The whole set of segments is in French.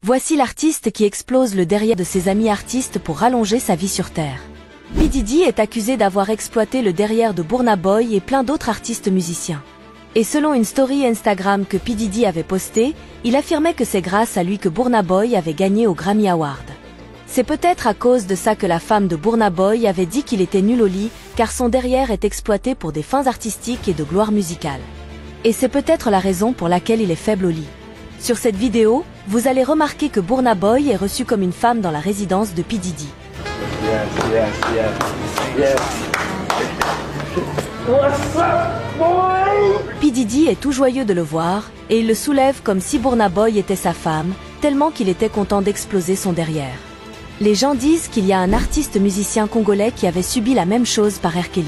Voici l'artiste qui explose le derrière de ses amis artistes pour rallonger sa vie sur Terre. P. Diddy est accusé d'avoir exploité le derrière de Burna Boy et plein d'autres artistes musiciens. Et selon une story Instagram que P. Diddy avait postée, il affirmait que c'est grâce à lui que Burna Boy avait gagné au Grammy Award. C'est peut-être à cause de ça que la femme de Burna Boy avait dit qu'il était nul au lit, car son derrière est exploité pour des fins artistiques et de gloire musicale. Et c'est peut-être la raison pour laquelle il est faible au lit. Sur cette vidéo, vous allez remarquer que Burna Boy est reçu comme une femme dans la résidence de P. Diddy. P. Diddy est tout joyeux de le voir, et il le soulève comme si Burna Boy était sa femme, tellement qu'il était content d'exploser son derrière. Les gens disent qu'il y a un artiste musicien congolais qui avait subi la même chose par R. Kelly.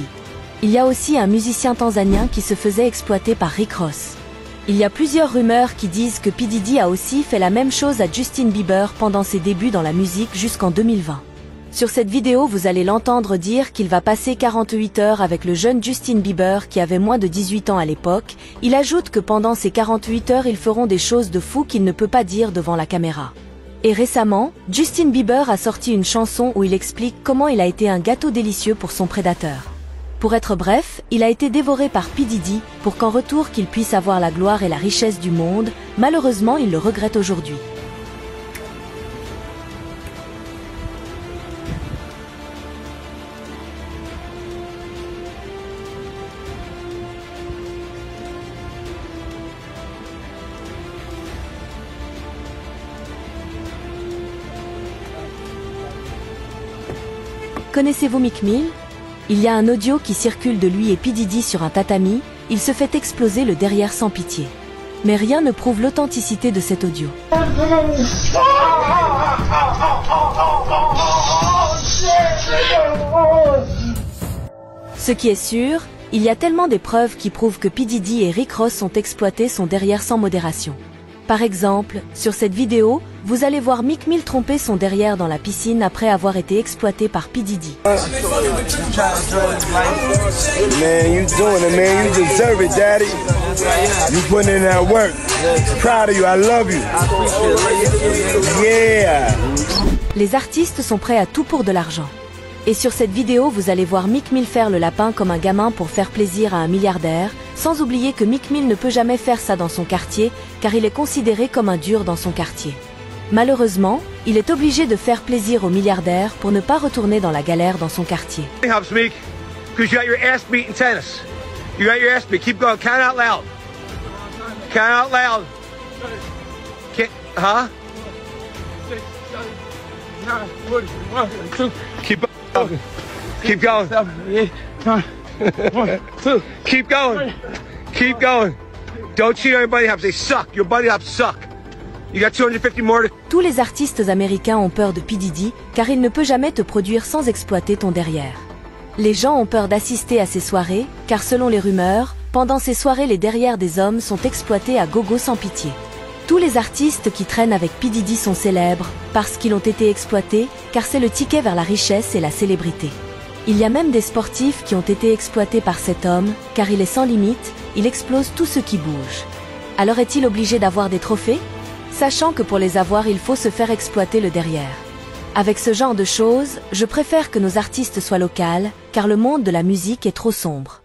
Il y a aussi un musicien tanzanien qui se faisait exploiter par Rick Ross. Il y a plusieurs rumeurs qui disent que P. Diddy a aussi fait la même chose à Justin Bieber pendant ses débuts dans la musique jusqu'en 2020. Sur cette vidéo, vous allez l'entendre dire qu'il va passer 48 heures avec le jeune Justin Bieber qui avait moins de 18 ans à l'époque. Il ajoute que pendant ces 48 heures, ils feront des choses de fou qu'il ne peut pas dire devant la caméra. Et récemment, Justin Bieber a sorti une chanson où il explique comment il a été un gâteau délicieux pour son prédateur. Pour être bref, il a été dévoré par P. Diddy pour qu'en retour qu'il puisse avoir la gloire et la richesse du monde. Malheureusement, il le regrette aujourd'hui. Connaissez-vous Meek Mill? Il y a un audio qui circule de lui et P. Diddy sur un tatami, il se fait exploser le derrière sans pitié. Mais rien ne prouve l'authenticité de cet audio. Ce qui est sûr, il y a tellement des preuves qui prouvent que P. Diddy et Rick Ross ont exploité son derrière sans modération. Par exemple, sur cette vidéo, vous allez voir Meek Mill tromper son derrière dans la piscine après avoir été exploité par P. Diddy. Man, you doing it, man. You deserve it, daddy. You putting in that work. Proud of you. I love you. Yeah. Les artistes sont prêts à tout pour de l'argent. Et sur cette vidéo, vous allez voir Meek Mill faire le lapin comme un gamin pour faire plaisir à un milliardaire, sans oublier que Meek Mill ne peut jamais faire ça dans son quartier, car il est considéré comme un dur dans son quartier. Malheureusement, il est obligé de faire plaisir aux milliardaires pour ne pas retourner dans la galère dans son quartier. Helps Meek, because you got your ass beat in tennis. You got your ass beat. Keep going. Count out loud. Count out loud. Huh? 6, 7, 9, 1, 2. Keep going. Keep going. 7, 8, 9, 1, 2. Keep going. Keep going. Don't cheat on your buddy hops. They suck. Your buddy hops suck. You got 250 more to... Tous les artistes américains ont peur de P. Diddy, car il ne peut jamais te produire sans exploiter ton derrière. Les gens ont peur d'assister à ces soirées, car selon les rumeurs, pendant ces soirées les derrières des hommes sont exploités à gogo sans pitié. Tous les artistes qui traînent avec P. Diddy sont célèbres, parce qu'ils ont été exploités, car c'est le ticket vers la richesse et la célébrité. Il y a même des sportifs qui ont été exploités par cet homme, car il est sans limite, il explose tout ce qui bouge. Alors est-il obligé d'avoir des trophées? Sachant que pour les avoir il faut se faire exploiter le derrière. Avec ce genre de choses, je préfère que nos artistes soient locaux, car le monde de la musique est trop sombre.